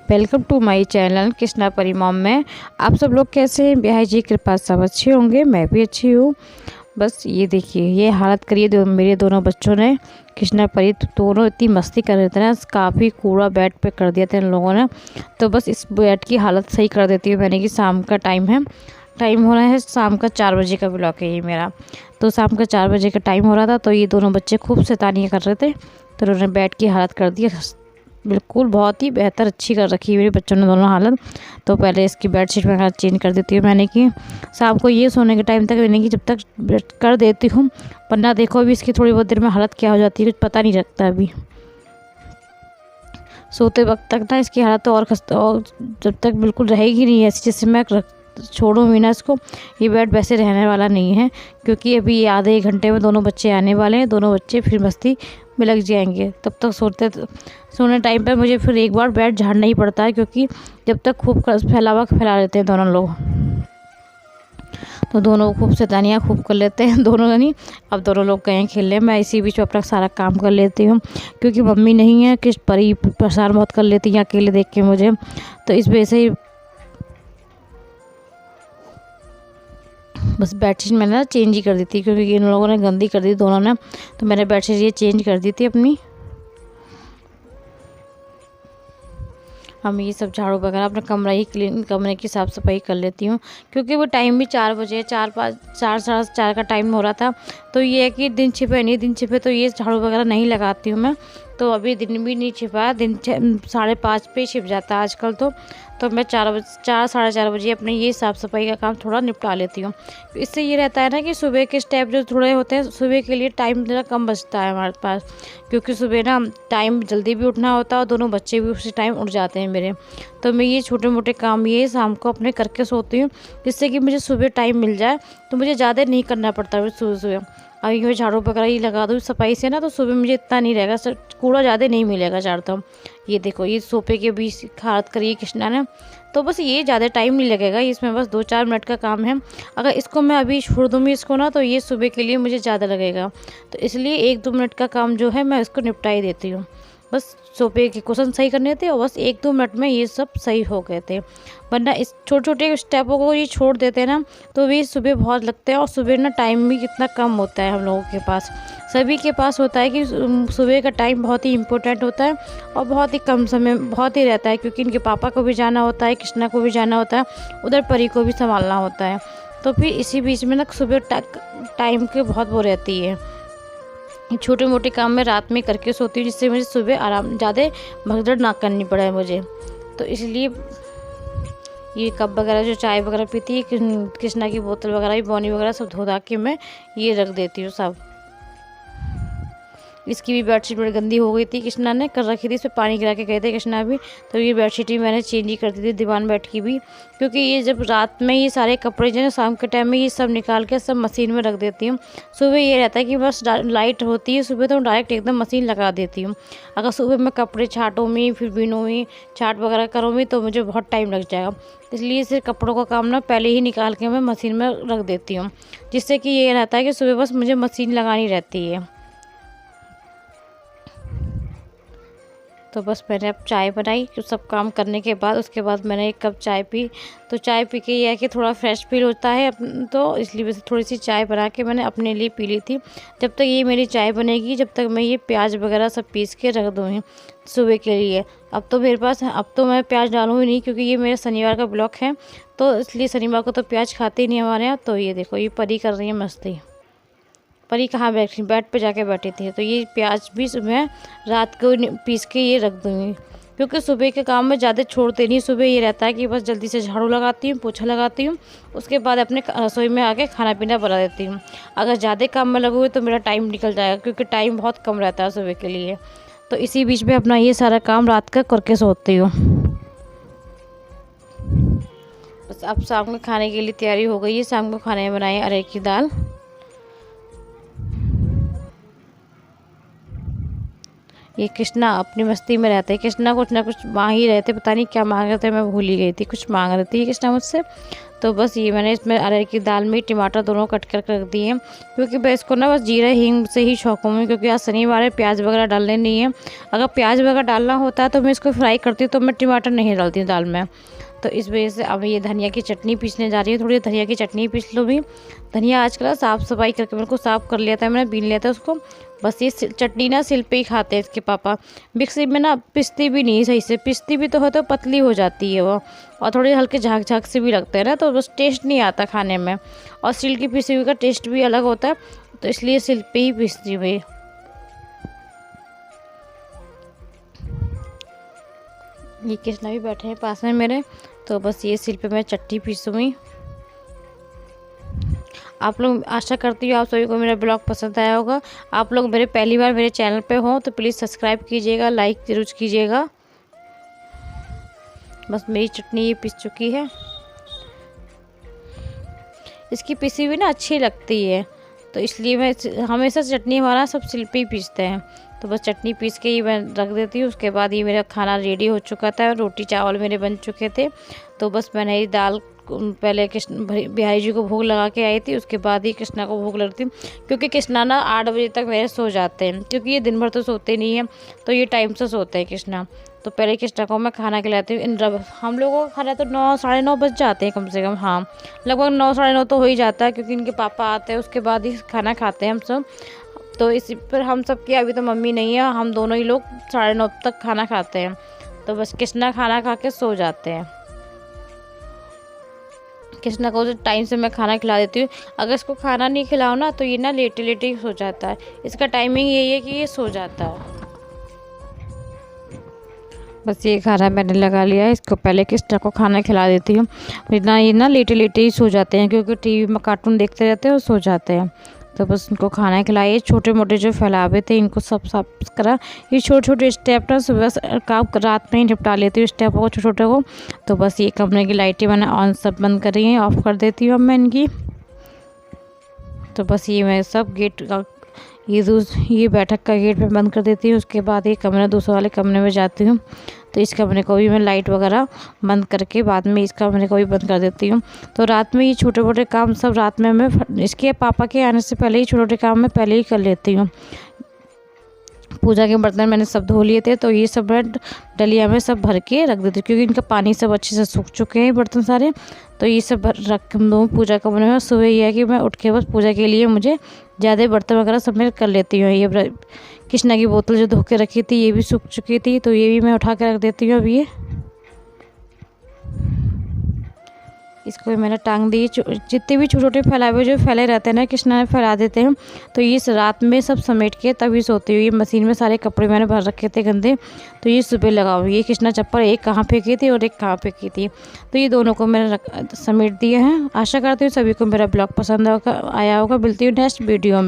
Welcome to my channel Krishna Pari mom में। आप सब लोग कैसे हैं? बिहाई जी कृपा सब अच्छे होंगे, मैं भी अच्छी हूँ। बस ये देखिए ये हालत करिए मेरे दोनों बच्चों ने। कृष्णा परी दोनों इतनी मस्ती कर रहे थे ना, काफ़ी कूड़ा बेड पे कर दिया था इन लोगों ने। तो बस इस बेड की हालत सही कर देती हूँ मैंने कि शाम का टाइम है, टाइम हो रहा है शाम का 4 बजे का ब्लॉक है ये मेरा। तो शाम का 4 बजे का टाइम हो रहा था, तो ये दोनों बच्चे खूब शैतानियाँ कर रहे थे, तो उन्होंने बेड की हालत कर दी बिल्कुल बहुत ही बेहतर अच्छी कर रखी है मेरे बच्चों ने दोनों हालत। तो पहले इसकी बेडशीट वगैरह चेंज कर देती हूँ मैंने कि शाम को ये सोने के टाइम तक मैंने कि जब तक कर देती हूँ, वरना देखो अभी इसकी थोड़ी बहुत देर में हालत क्या हो जाती है कुछ पता नहीं लगता। अभी सोते वक्त तक ना इसकी हालत तो और जब तक बिल्कुल रहेगी नहीं ऐसी जैसे मैं छोड़ूंगी ना इसको, ये बेड वैसे रहने वाला नहीं है। क्योंकि अभी आधे 1 घंटे में दोनों बच्चे आने वाले हैं, दोनों बच्चे फिर मस्ती में लग जाएंगे। तब तक सोने टाइम पे मुझे फिर एक बार बेड झाड़ना ही पड़ता है, क्योंकि जब तक खूब फैला लेते हैं दोनों लोग, तो दोनों खूब शैतानियाँ खूब कर लेते हैं दोनों नहीं। अब दोनों लोग गए खेलने, मैं इसी बीच अपना सारा काम कर लेती हूँ, क्योंकि मम्मी नहीं है कि परी परेशान बहुत कर लेती है अकेले देख के मुझे। तो इस वजह से बस बेडशीट मैंने ना चेंज ही कर दी थी, क्योंकि इन लोगों ने गंदी कर दी दोनों ने। तो मैंने बेडशीट ये चेंज कर दी थी अपनी। हम ये सब झाड़ू वगैरह अपना कमरा ही क्लीन, कमरे की साफ़ सफाई कर लेती हूँ, क्योंकि वो टाइम भी 4 बजे 4 साढ़े 4 का टाइम हो रहा था। तो ये है कि दिन छिपे नहीं, दिन छिपे तो ये झाड़ू वगैरह नहीं लगाती हूँ मैं। तो अभी दिन भी नहीं छिपा, दिन 5:30 पे छिप जाता है आजकल। तो मैं 4 साढ़े 4 बजे अपने ये साफ़ सफाई का काम थोड़ा निपटा लेती हूँ। इससे ये रहता है ना कि सुबह के स्टेप जो थोड़े होते हैं, सुबह के लिए टाइम ज़रा कम बचता है हमारे पास, क्योंकि सुबह ना टाइम जल्दी भी उठना होता है और दोनों बच्चे भी उसी टाइम उठ जाते हैं मेरे। तो मैं ये छोटे मोटे काम ये शाम को अपने करके सोती हूँ, जिससे कि मुझे सुबह टाइम मिल जाए, तो मुझे ज़्यादा नहीं करना पड़ता सुबह सुबह। अभी मैं झाड़ू वगैरह ही लगा दूँ सफाई से ना, तो सुबह मुझे इतना नहीं रहेगा, कूड़ा ज़्यादा नहीं मिलेगा झाड़ता हूँ। ये देखो ये सोफे के बीच खाद करिए कृष्णा ने, तो बस ये ज़्यादा टाइम नहीं लगेगा, इसमें बस 2-4 मिनट का काम है। अगर इसको मैं अभी छोड़ दूँगी इसको ना, तो ये सुबह के लिए मुझे ज़्यादा लगेगा। तो इसलिए 1-2 मिनट का काम जो है मैं इसको निपटा ही देती हूँ। बस सोफे के कुशन सही करने थे और बस 1-2 मिनट में ये सब सही हो गए थे। वरना इस छोटे छोटे स्टेपों को ये छोड़ देते हैं ना, तो भी सुबह बहुत लगते हैं, और सुबह ना टाइम भी कितना कम होता है हम लोगों के पास। सभी के पास होता है कि सुबह का टाइम बहुत ही इम्पोर्टेंट होता है, और बहुत ही कम समय बहुत ही रहता है, क्योंकि इनके पापा को भी जाना होता है, कृष्णा को भी जाना होता है, उधर परी को भी संभालना होता है। तो फिर इसी बीच में ना सुबह टाइम की बहुत वो रहती है। छोटे मोटे काम मैं रात में करके सोती हूँ, जिससे मुझे सुबह आराम ज़्यादा भगदड़ ना करनी पड़े मुझे। तो इसलिए ये कप वगैरह जो चाय वगैरह पीती है, कृष्णा की बोतल वगैरह बॉनी वगैरह सब धो धा के मैं ये रख देती हूँ सब। इसकी भी बेडशीट बड़ी गंदी हो गई थी, कृष्णा ने कर रखी थी, इसमें पानी गिरा के गए थे कृष्णा भी। तो ये बेडशीट भी मैंने चेंज ही कर दी थी, दीवान बेड की भी, क्योंकि ये जब रात में ये सारे कपड़े जो है शाम के टाइम में ये सब निकाल के सब मशीन में रख देती हूँ। सुबह ये रहता है कि बस लाइट होती है सुबह, तो डायरेक्ट एकदम मशीन लगा देती हूँ। अगर सुबह मैं कपड़े छाटूँगी फिर बिनूँगी छाट वगैरह करूँगी तो मुझे बहुत टाइम लग जाएगा। इसलिए सिर्फ कपड़ों का काम ना पहले ही निकाल के मैं मशीन में रख देती हूँ, जिससे कि ये रहता है कि सुबह बस मुझे मशीन लगानी रहती है। तो बस मैंने अब चाय बनाई, सब काम करने के बाद उसके बाद मैंने 1 कप चाय पी। तो चाय पी के ये है कि थोड़ा फ्रेश फील होता है, तो इसलिए वैसे थोड़ी सी चाय बना के मैंने अपने लिए पी ली थी। जब तक ये मेरी चाय बनेगी, जब तक मैं ये प्याज वगैरह सब पीस के रख दूँगी सुबह के लिए। अब तो मेरे पास अब तो मैं प्याज डालूँगी नहीं, क्योंकि ये मेरा शनिवार का ब्लॉक है, तो इसलिए शनिवार को तो प्याज खाते ही नहीं हमारे यहाँ। तो ये देखो ये परी कर रही है मस्ती। परी कहाँ बैठी, बेड पे जाके बैठी थी। तो ये प्याज भी मैं रात को पीस के ये रख दूँगी, क्योंकि सुबह के काम में ज़्यादा छोड़ते नहीं। सुबह ये रहता है कि बस जल्दी से झाड़ू लगाती हूँ, पोछा लगाती हूँ, उसके बाद अपने रसोई में आके खाना पीना बना देती हूँ। अगर ज़्यादा काम में लगूँगी तो मेरा टाइम निकल जाएगा, क्योंकि टाइम बहुत कम रहता है सुबह के लिए। तो इसी बीच में अपना ये सारा काम रात का करके सोती हूँ। बस अब शाम में खाने के लिए तैयारी हो गई है। शाम को खाने में बनाई अरहर की दाल। ये कृष्णा अपनी मस्ती में रहते हैं, कृष्णा कुछ ना कुछ मांग ही रहे थे, पता नहीं क्या मांग रहे थे, मैं भूल ही गई थी, कुछ मांग रही थी कृष्णा मुझसे। तो बस ये मैंने इसमें अरहर की दाल में टमाटर दोनों कट कर रख दिए हैं, क्योंकि मैं इसको ना बस जीरा हींग से ही शौक़ों में, क्योंकि आज शनिवार है, प्याज वगैरह डालने नहीं है। अगर प्याज वगैरह डालना होता है तो मैं इसको फ्राई करती हूँ, तो मैं टमाटर नहीं डालती हूँ दाल में। तो इस वजह से अब ये धनिया की चटनी पीसने जा रही है। थोड़ी धनिया की चटनी पीस लो भी। धनिया आजकल साफ़ सफाई करके मेरे को साफ़ कर लिया था, मैंने बीन लिया था उसको। बस ये चटनी ना सिल पे ही खाते हैं इसके पापा, मिक्सी में ना पिसती भी नहीं सही से, पिसती भी तो है तो पतली हो जाती है वो, और थोड़ी हल्के झाग झाग से भी लगते हैं ना, तो बस टेस्ट नहीं आता खाने में। और सिल की पिसी हुई का टेस्ट भी अलग होता है, तो इसलिए सिल पे ही पीसती हुई। ये कृष्णा भी बैठे हैं पास में मेरे, तो बस ये सिल पे मैं चटनी पीसूँगी। आप लोग, आशा करती हूँ आप सभी को मेरा ब्लॉग पसंद आया होगा। आप लोग मेरे पहली बार मेरे चैनल पे हो तो प्लीज़ सब्सक्राइब कीजिएगा, लाइक ज़रूर कीजिएगा। बस मेरी चटनी ये पिस चुकी है। इसकी पिसी हुई ना अच्छी लगती है, तो इसलिए मैं हमेशा चटनी हमारा सब सिल पे ही पीसते हैं। तो बस चटनी पीस के ही मैं रख देती हूँ। उसके बाद ये मेरा खाना रेडी हो चुका था, रोटी चावल मेरे बन चुके थे। तो बस मैंने ये दाल पहले कृष्ण बिहारी जी को भोग लगा के आई थी, उसके बाद ही कृष्णा को भोग लगती हूँ, क्योंकि कृष्णा ना 8 बजे तक मेरे सो जाते हैं, क्योंकि ये दिन भर तो सोते नहीं हैं, तो ये टाइम से सोते हैं कृष्णा। तो पहले कृष्णा को मैं खाना खिलाती हूँ। हम लोगों का खाना तो 9 साढ़े 9 बज जाते हैं कम से कम, हाँ लगभग 9 साढ़े 9 तो हो ही जाता है, क्योंकि इनके पापा आते हैं उसके बाद ही खाना खाते हैं हम सब। तो इसी पर हम सब की अभी तो मम्मी नहीं है, हम दोनों ही लोग 9:30 तक खाना खाते हैं। तो बस कृष्णा खाना खा के सो जाते हैं। कृष्णा को टाइम से मैं खाना खिला देती हूँ। अगर इसको खाना नहीं खिलाओ ना तो ये ना लेटे लेटे ही सो जाता है। इसका टाइमिंग यही है कि ये सो जाता है। बस ये खाना मैंने लगा लिया है। इसको पहले कृष्णा को खाना खिला देती हूँ, वरना ये ना लेटे लेटे ही सो जाते हैं, क्योंकि टीवी में कार्टून देखते रहते हैं और सो जाते हैं। तो बस इनको खाना खिलाइए। छोटे मोटे जो फैलावे थे इनको सब साफ करा। ये छोटे छोटे स्टेप ना सुबह काम रात में ही निपटा लेती हूँ स्टेपों को, छोटे छोटे को। तो बस ये कमरे की लाइटें मैंने ऑन सब बंद करी हैं, ऑफ़ कर देती हूँ अब मैं इनकी। तो बस ये मैं सब गेट का ये बैठक का गेट मैं बंद कर देती हूँ। उसके बाद ये कमरा दूसरे वाले कमरे में जाती हूँ। तो इस कमरे को भी मैं लाइट वगैरह बंद करके बाद में इस कमरे को भी बंद कर देती हूँ। तो रात में ये छोटे मोटे काम सब रात में मैं इसके पापा के आने से पहले ही छोटे छोटे काम मैं पहले ही कर लेती हूँ। पूजा के बर्तन मैंने सब धो लिए थे, तो ये सब मैं डलिया में सब भर के रख देती हूँ, क्योंकि इनका पानी सब अच्छे से सूख चुके हैं बर्तन सारे। तो ये सब रख दूँ पूजा कमरे में। सुबह ये है कि मैं उठ के बस पूजा के लिए मुझे ज़्यादा बर्तन वगैरह सब मैं कर लेती हूँ। ये कृष्णा की बोतल जो धो के रखी थी ये भी सूख चुकी थी, तो ये भी मैं उठा के रख देती हूँ। अब ये इसको भी मैंने टांग दी। जितने भी छोटे छोटे फैलावे जो फैले रहते हैं ना कृष्णा ने फैला देते हैं, तो ये रात में सब समेट के तभी सोती हूँ। ये मशीन में सारे कपड़े मैंने भर रखे थे गंदे, तो ये सुबह लगाऊँ। ये कृष्णा चप्पल एक कहाँ फेंकी थी और एक कहाँ फेंकी थी, तो ये दोनों को मैंने समेट दिए हैं। आशा करती हूँ सभी को मेरा ब्लॉग पसंद आया होगा। मिलती हूँ नेक्स्ट वीडियो में।